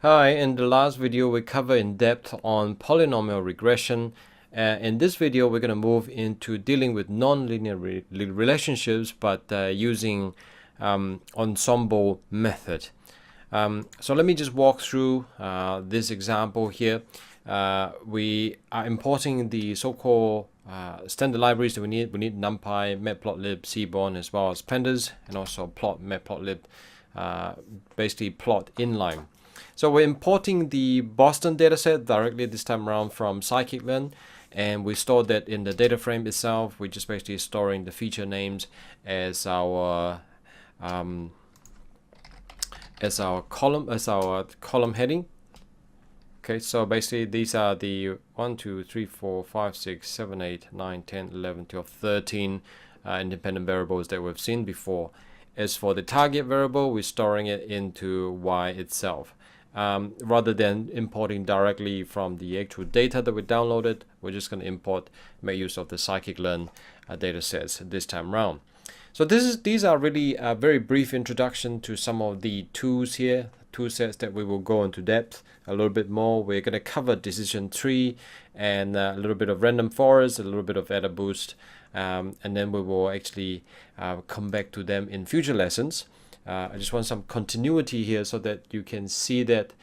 Hi, in the last video we covered in depth on polynomial regression. In this video we're going to move into dealing with nonlinear relationships but using ensemble method. So let me just walk through this example here. We are importing the so-called standard libraries that we need. We need NumPy, Matplotlib, Seaborn, as well as pandas, and also plot, Matplotlib, basically plot inline. So we're importing the Boston dataset directly this time around from scikit-learn, and we store that in the data frame itself. We're just basically storing the feature names as our column heading. Okay, so basically these are the 1, 2, 3, 4, 5, 6, 7, 8, 9, 10, 11, 12, 13 independent variables that we've seen before. As for the target variable, we're storing it into Y itself. Rather than importing directly from the actual data that we downloaded, we're just going to make use of the scikit-learn data sets this time around. So these are really a very brief introduction to some of the tools here, tool sets that we will go into depth a little bit more. We're going to cover decision tree and a little bit of random forest, a little bit of AdaBoost, and then we will actually come back to them in future lessons. I just want some continuity here so that you can see that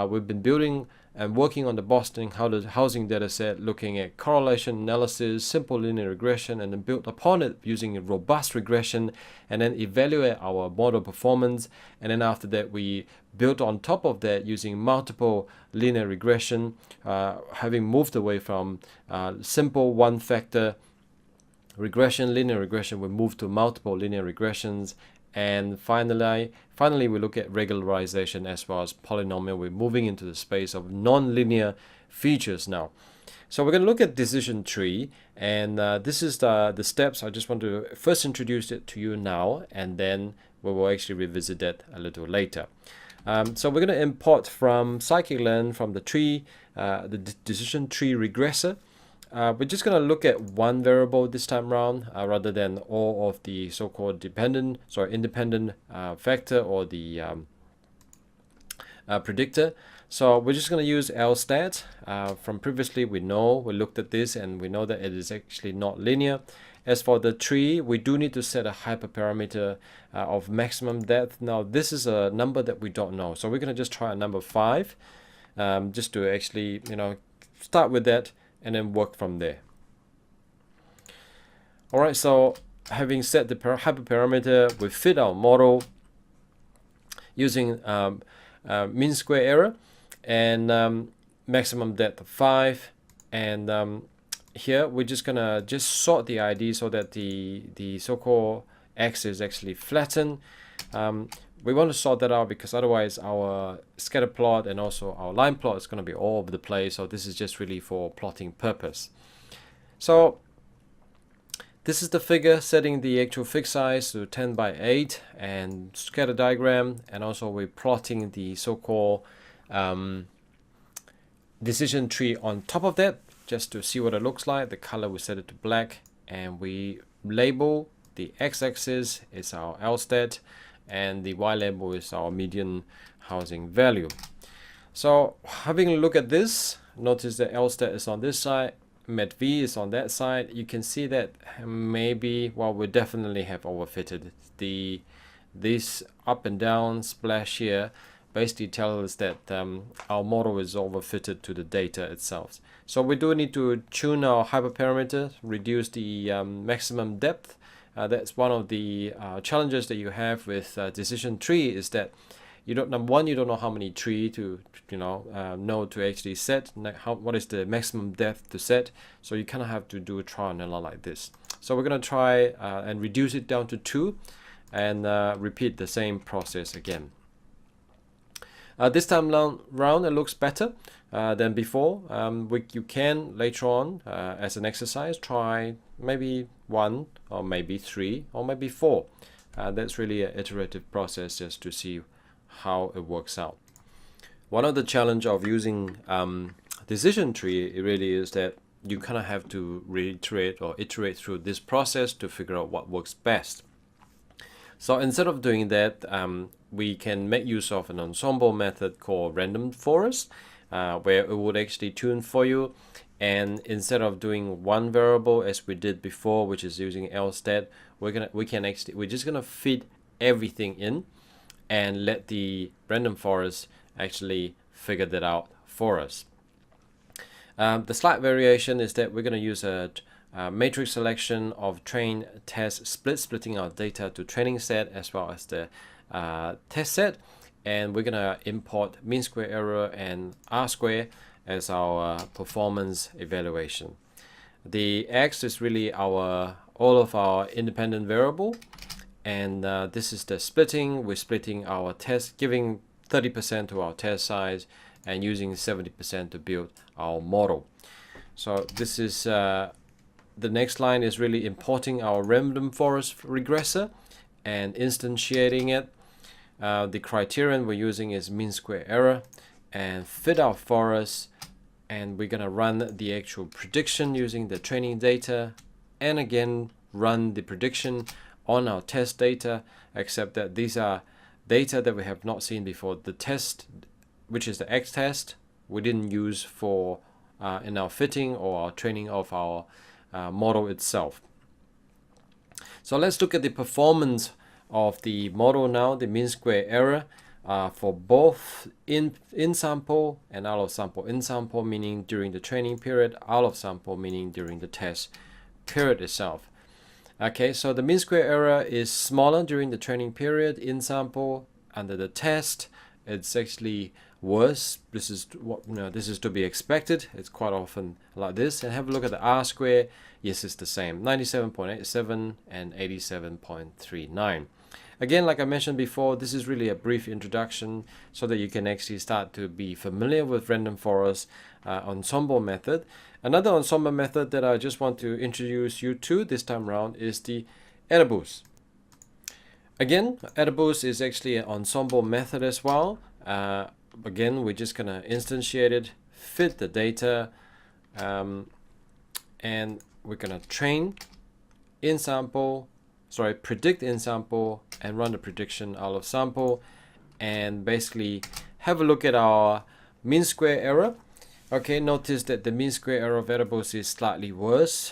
we've been building and working on the Boston housing data set, looking at correlation analysis, simple linear regression, and then build upon it using a robust regression, and then evaluate our model performance. And then after that, we built on top of that using multiple linear regression, having moved away from simple one-factor regression, linear regression, we moved to multiple linear regressions. And finally, we look at regularization as well as polynomial. We're moving into the space of nonlinear features now. So we're going to look at decision tree, and this is the steps. I just want to first introduce it to you now, and then we will actually revisit that a little later. So we're going to import from scikit-learn, from the tree, the decision tree regressor. We're just going to look at one variable this time around rather than all of the so-called independent factor or the predictor. So we're just going to use lstat. From previously, we looked at this and we know that it is actually not linear. As for the tree, we do need to set a hyperparameter of maximum depth. Now this is a number that we don't know, so we're going to just try a number 5 just to actually start with that and then work from there. Alright, so having set the hyperparameter, we fit our model using mean square error and maximum depth of 5, and here we're just gonna sort the ID so that the so-called x is actually flattened. We want to sort that out because otherwise our scatter plot and also our line plot is going to be all over the place. So this is just really for plotting purpose. So this is the figure setting the actual fig size to 10 by 8 and scatter diagram, and also we're plotting the so-called decision tree on top of that just to see what it looks like. The color we set it to black, and we label the x-axis is our lstat, and the y label is our median housing value. So having a look at this, notice that lstat is on this side, metv is on that side. You can see that maybe, well, we definitely have overfitted. This up and down splash here basically tells us that our model is overfitted to the data itself. So we do need to tune our hyperparameter, reduce the maximum depth. That's one of the challenges that you have with decision tree, is that you don't know how many tree to know to actually set, what is the maximum depth to set. So you kind of have to do a trial and error like this. So we're going to try and reduce it down to 2 and repeat the same process again. This time round it looks better than before. You can later on as an exercise try maybe 1 or maybe 3 or maybe 4. That's really an iterative process just to see how it works out. One of the challenge of using decision tree really is that you kind of have to reiterate or iterate through this process to figure out what works best. So instead of doing that, we can make use of an ensemble method called random forest, where it would actually tune for you. And instead of doing one variable as we did before, which is using lstat, we're just gonna feed everything in and let the random forest actually figure that out for us. The slight variation is that we're going to use a matrix selection of train, test, splitting our data to training set as well as the test set, and we're going to import mean square error and R square as our performance evaluation. The X is really all of our independent variable, and this is the splitting. We're splitting our test, giving 30% to our test size and using 70% to build our model. So this is the next line is really importing our random forest regressor and instantiating it. The criterion we're using is mean square error, and fit our forest, and we're gonna run the actual prediction using the training data, and again run the prediction on our test data, except that these are data that we have not seen before. The test, which is the X test, we didn't use for in our fitting or our training of our model itself. So let's look at the performance of the model now, the mean square error for both in sample and out of sample. In sample meaning during the training period, out of sample meaning during the test period itself. Okay, so the mean square error is smaller during the training period. In sample, under the test, it's actually worse. This is what this is to be expected. It's quite often like this. And have a look at the R square. Yes, it's the same, 97.87 and 87.39. Again, like I mentioned before, this is really a brief introduction so that you can actually start to be familiar with random forest ensemble method. Another ensemble method that I just want to introduce you to this time around is the AdaBoost. Again, AdaBoost is actually an ensemble method as well. Again, we're just gonna instantiate it, fit the data, and we're gonna predict in sample and run the prediction out of sample, and basically have a look at our mean square error. Okay, notice that the mean square error of AdaBoost is slightly worse,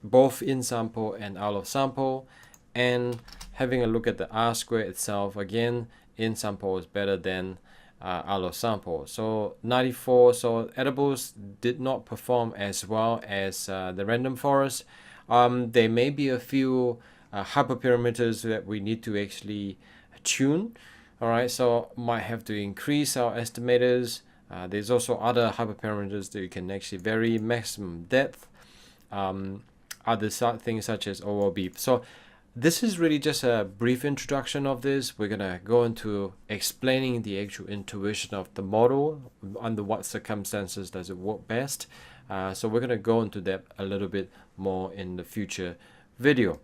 both in sample and out of sample. And having a look at the R square itself, again, in sample is better than out of sample. So 94, so AdaBoost did not perform as well as the random forest. There may be a few hyperparameters that we need to actually tune. All right, so might have to increase our estimators. There's also other hyperparameters that you can actually vary, maximum depth, other things such as OOB. So this is really just a brief introduction of this. We're gonna go into explaining the actual intuition of the model, under what circumstances does it work best. So we're gonna go into that a little bit more in the future video.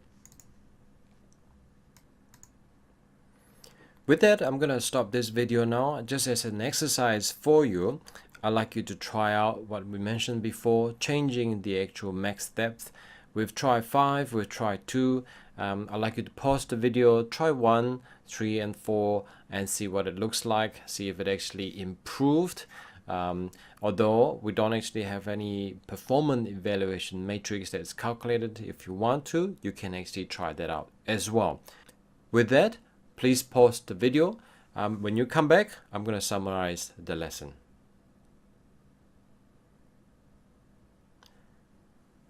With that, I'm gonna stop this video now. Just as an exercise for you, I'd like you to try out what we mentioned before, changing the actual max depth. We've tried 5, we've tried 2. I'd like you to pause the video, try 1, 3, and 4, and see what it looks like, see if it actually improved. Although we don't actually have any performance evaluation matrix that's calculated, if you want to, you can actually try that out as well. With that, please pause the video. When you come back, I'm going to summarize the lesson.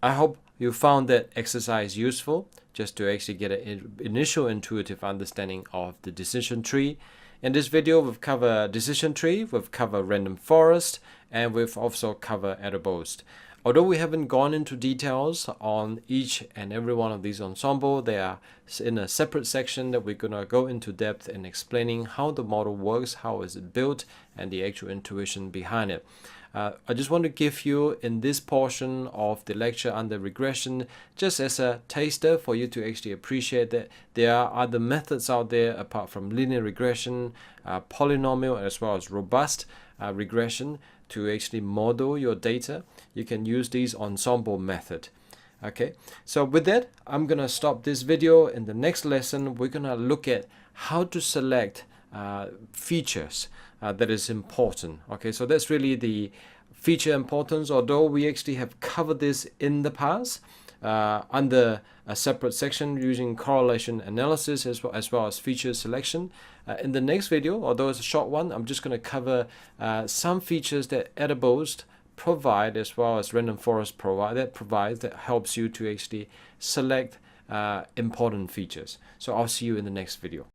I hope you found that exercise useful, just to actually get an initial intuitive understanding of the decision tree. In this video, we've covered decision tree, we've covered random forest, and we've also covered AdaBoost. Although we haven't gone into details on each and every one of these ensemble, they are in a separate section that we're gonna go into depth in explaining how the model works, how is it built, and the actual intuition behind it. I just want to give you in this portion of the lecture under regression, just as a taster for you to actually appreciate that there are other methods out there apart from linear regression, polynomial, as well as robust regression to actually model your data. You can use these ensemble method. Okay, so with that, I'm gonna stop this video. In the next lesson, we're gonna look at how to select features that is important. Okay, so that's really the feature importance, although we actually have covered this in the past under a separate section using correlation analysis as well as feature selection. In the next video, although it's a short one, I'm just going to cover some features that edibles provide as well as random forest that helps you to actually select important features. So I'll see you in the next video.